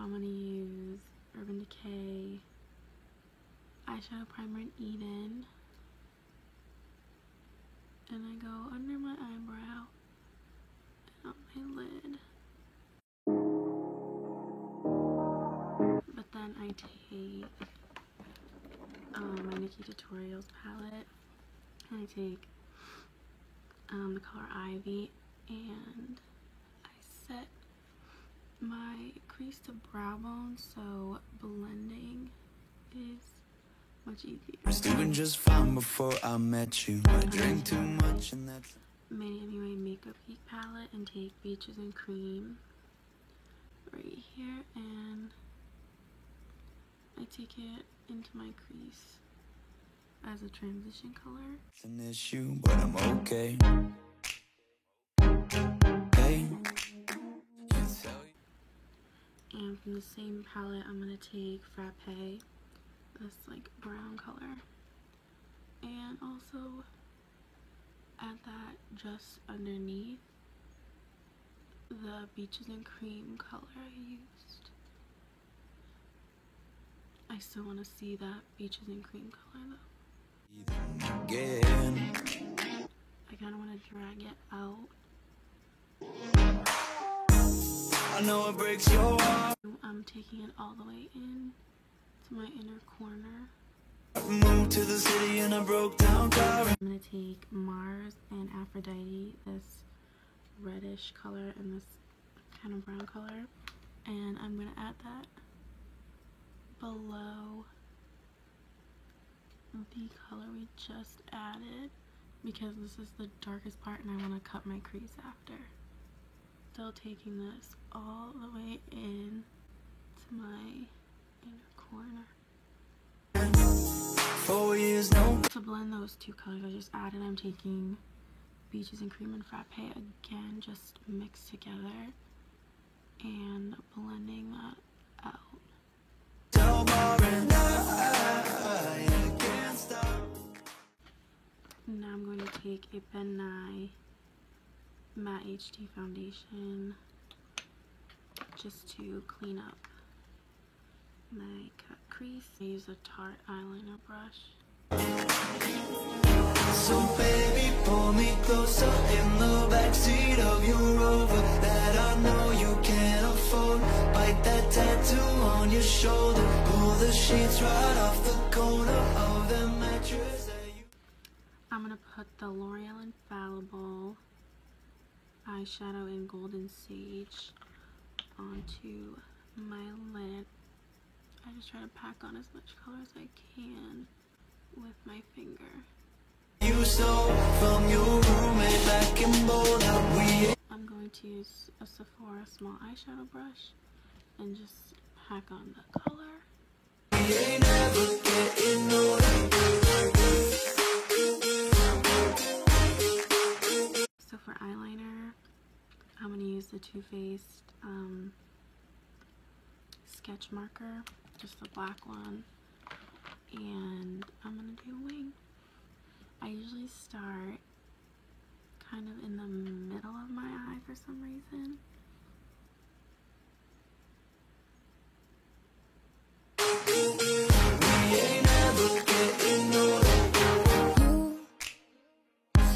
I'm going to use Urban Decay eyeshadow primer in Eden. And I go under my eyebrow and on my lid. But then I take my Nikkie Tutorials palette and I take the color Ivy and I set my crease to brow bone, so blending is much easier. I was doing just fine before I met you. I drank too much and that's Many Anyway Makeup Geek palette and take Beaches and Cream right here and I take it into my crease as a transition color. It's an issue, but I'm okay. And from the same palette, I'm gonna take Frappe, this like brown color, and also add that just underneath the Beaches and Cream color I used. I still want to see that Beaches and Cream color though. Again. I kind of want to drag it out. I know it breaks your heart. I'm taking it all the way in to my inner corner. I moved to the city and I broke down car. I'm gonna take Mars and Aphrodite, this reddish color and this kind of brown color, and I'm gonna add that below the color we just added because this is the darkest part and I want to cut my crease after. Still taking this all the way in to my inner corner. 4 years no. To blend those two colors I just added, I'm taking Beaches and Cream and Frappe again, just mixed together and blending that out. Now I'm going to take a Ben Nye Matte HD foundation just to clean up my cut crease. I use a Tarte eyeliner brush. So baby, pull me closer in the backseat of your Rover that I know you can't afford. Bite that tattoo on your shoulder. Pull the sheets right off the corner of the mattress. I'm gonna put the L'Oreal Infallible eyeshadow in Golden Sage onto my lid. I just try to pack on as much color as I can with my finger. You stole from your roommate back in Boulder. I'm going to use a Sephora small eyeshadow brush and just pack on the color. We ain't never getting older. So for eyeliner, I'm going to use the Too Faced sketch marker, just the black one, and I'm going to do a wing. I usually start kind of in the middle of my eye for some reason.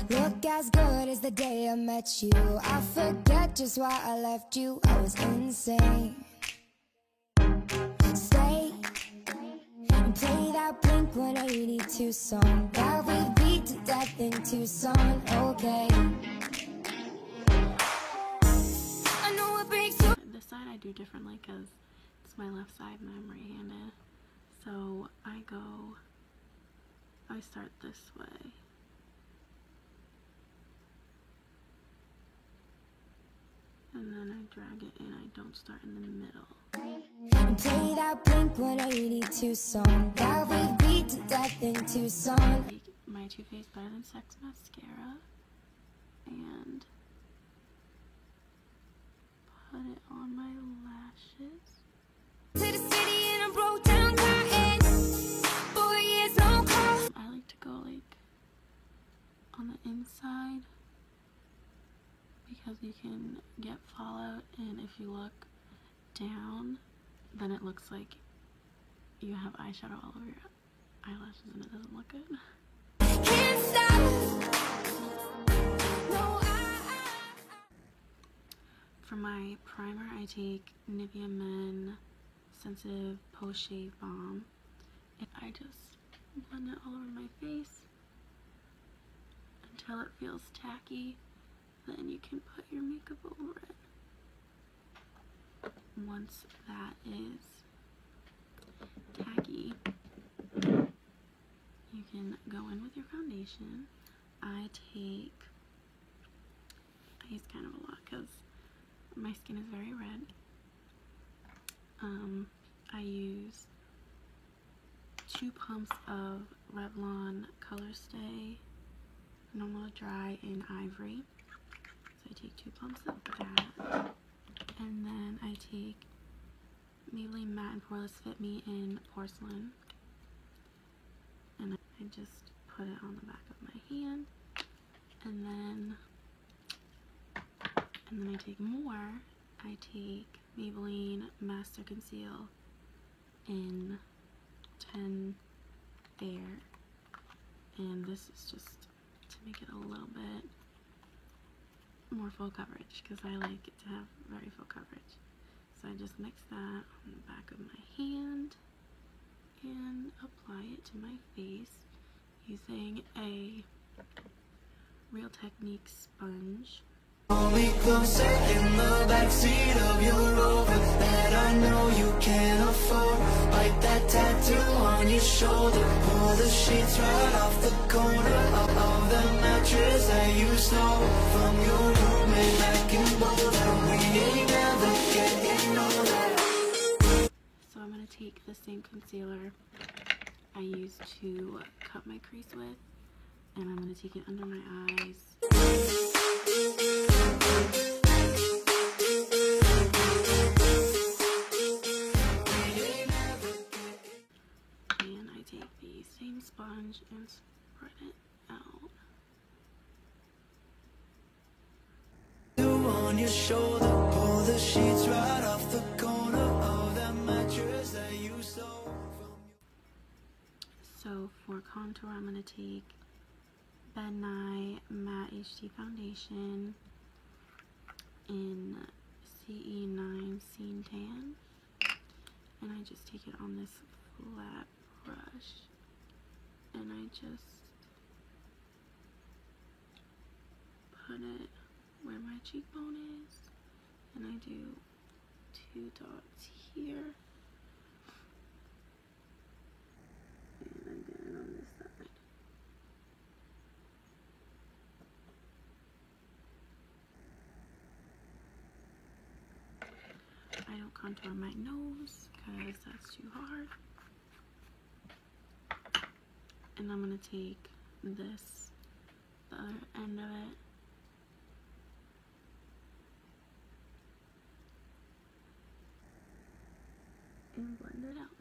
You look as good as the day I met you. I forget just why I left you. I was insane. Stay and play that Blink-182 song that we beat to death in Tucson. Okay. I know it breaks you. This side I do differently because it's my left side and I'm right-handed. So I start this way. And then I drag it in. I don't start in the middle. And play that Blink-182 song that we beat to death in Tucson. Take my Too Faced Better Than Sex mascara and put it on my lashes. To the city and I broke down crying. 4 years no call. I like to go like on the inside because you can get fallout, and if you look down then it looks like you have eyeshadow all over your eyelashes and it doesn't look good. Can't stop. No, For my primer, I take Nivea Men Sensitive Post Shave Balm, and I just blend it all over my face until it feels tacky. Then you can put your makeup over it. Once that is tacky, you can go in with your foundation. I use kind of a lot because my skin is very red. I use 2 pumps of Revlon Color Stay Normal Dry in Ivory. So I take 2 pumps of that. And then I take Maybelline Matte and Poreless Fit Me in Porcelain. And I just put it on the back of my hand. And then I take more. I take Maybelline Master Conceal in 10 Fair. And this is just to make it a little bit more full coverage because I like it to have very full coverage. So I just mix that on the back of my hand and apply it to my face using a Real Techniques sponge. Hold me closer in the backseat of your Rover that I know you can't afford. Bite that tattoo on your shoulder. Pull the sheets right off the corner of the mattress that you stole from your roommate back in Boulder. We ain't never getting older. So I'm going to take the same concealer I used to cut my crease with, and I'm going to take it under my eyes. And I take the same sponge and spread it out. On your shoulder, pull the sheets right off the corner of that mattress that you stole from your... So for contour, I'm going to take Ben Nye Matte HD Foundation in CE9 Scene Tan, and I just take it on this flat brush and I just put it where my cheekbone is, and I do 2 dots here and again on this side. I don't contour my nose because that's too hard. And I'm going to take this, the other end of it, and blend it out.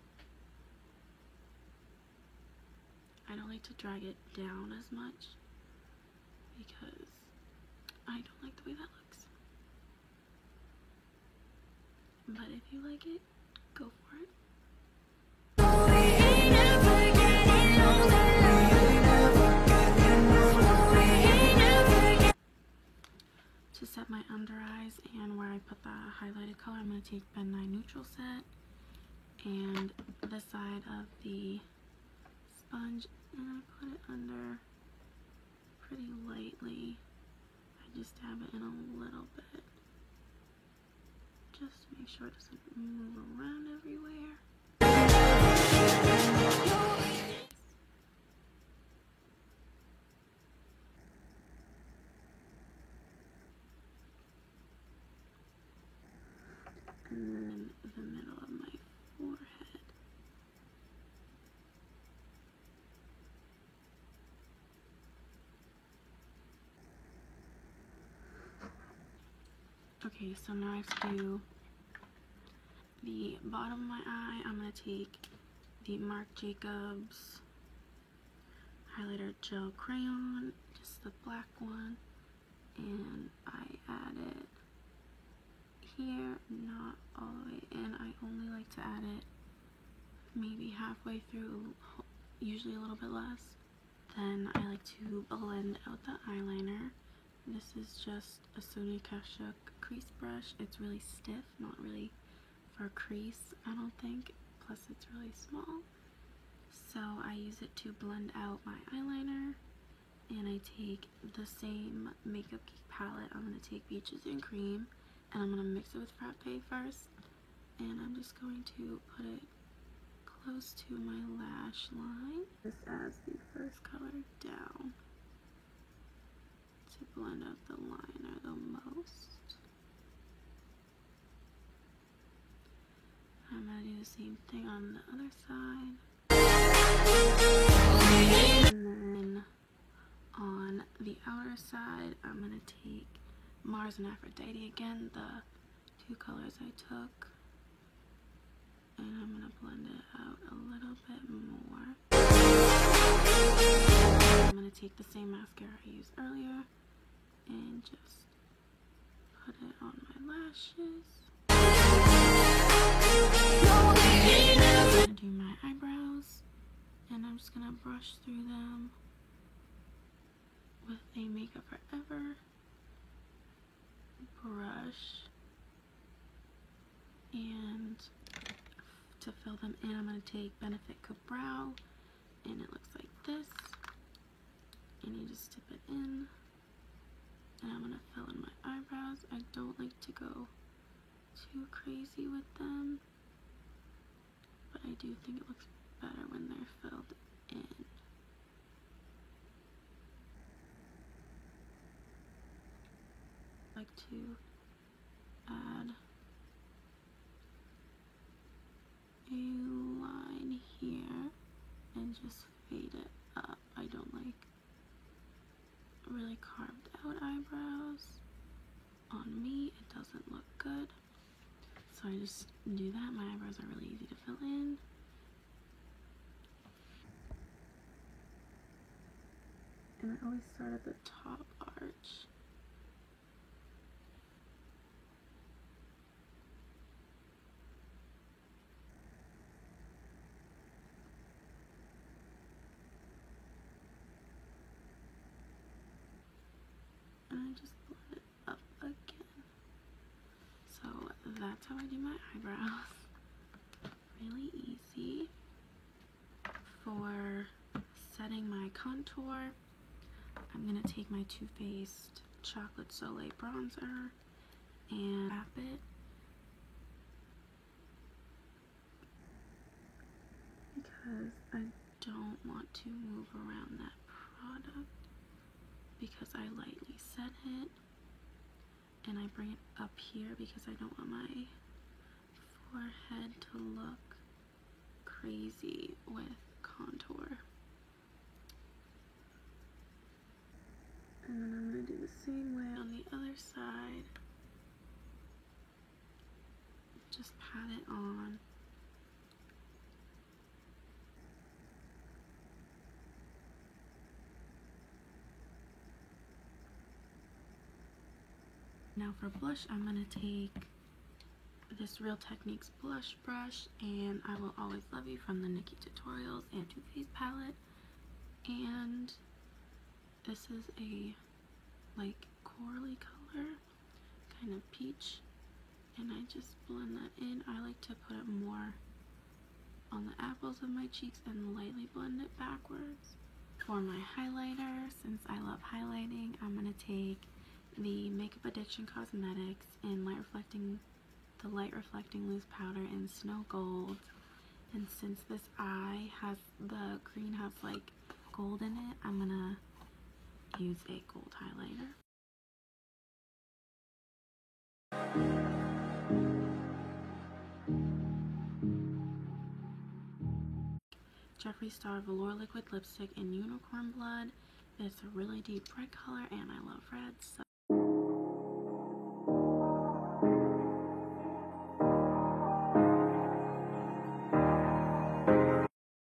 I don't like to drag it down as much because I don't like the way that looks. But if you like it, go for it. To set my under eyes and where I put the highlighted color, I'm going to take Ben Nye Neutral Set and this side of the sponge, and I put it under pretty lightly. I just dab it in a little bit just to make sure it doesn't move around everywhere. And then the middle of my forehead. Okay, so now I have to do the bottom of my eye. I'm going to take the Marc Jacobs highlighter gel crayon, just the black one, and I add it here, not all the way in. I only like to add it maybe halfway through, usually a little bit less. Then I like to blend out the eyeliner. This is just a Sonia Kashuk crease brush. It's really stiff, not really for crease, I don't think. Plus it's really small. So I use it to blend out my eyeliner. And I take the same Makeup Geek palette. I'm going to take Peaches and Cream. And I'm going to mix it with Frappe first. And I'm just going to put it close to my lash line. This adds the first color down to blend out the liner the most. I'm going to do the same thing on the other side. And then on the outer side, I'm going to take Mars and Aphrodite again, the two colors I took. And I'm going to blend it out a little bit more. I'm going to take the same mascara I used earlier and just put it on my lashes. I'm going to do my eyebrows, and I'm just going to brush through them with a Makeup Forever brush. And to fill them in, I'm going to take Benefit Brow, and it looks like this. And you just dip it in. And I'm going to fill in my eyebrows. I don't like to go too crazy with them, but I do think it looks better when they're filled in. I like to add a line here and just fade it up. I don't like really carved out eyebrows. On me, it doesn't look good. So I just do that. My eyebrows are really easy to fill in. And I always start at the top arch. And I just blend it up again. So that's how I do my eyebrows. Really easy. For setting my contour, I'm going to take my Too Faced Chocolate Soleil bronzer and wrap it. Because I don't want to move around that product, because I lightly set it, and I bring it up here because I don't want my forehead to look crazy with contour. And then I'm going to do the same way on the other side. Just pat it on. Now for blush, I'm going to take this Real Techniques blush brush, and I Will Always Love You from the Nikkie Tutorials and Too Faced palette. And this is a like corally color, kind of peach, and I just blend that in. I like to put it more on the apples of my cheeks and lightly blend it backwards. For my highlighter, since I love highlighting, I'm going to take the Makeup Addiction Cosmetics in the Light Reflecting Loose Powder in Snow Gold. And since this eye has, the green has like gold in it, I'm gonna use a gold highlighter. Jeffree Star Velour Liquid Lipstick in Unicorn Blood. It's a really deep red color, and I love red, so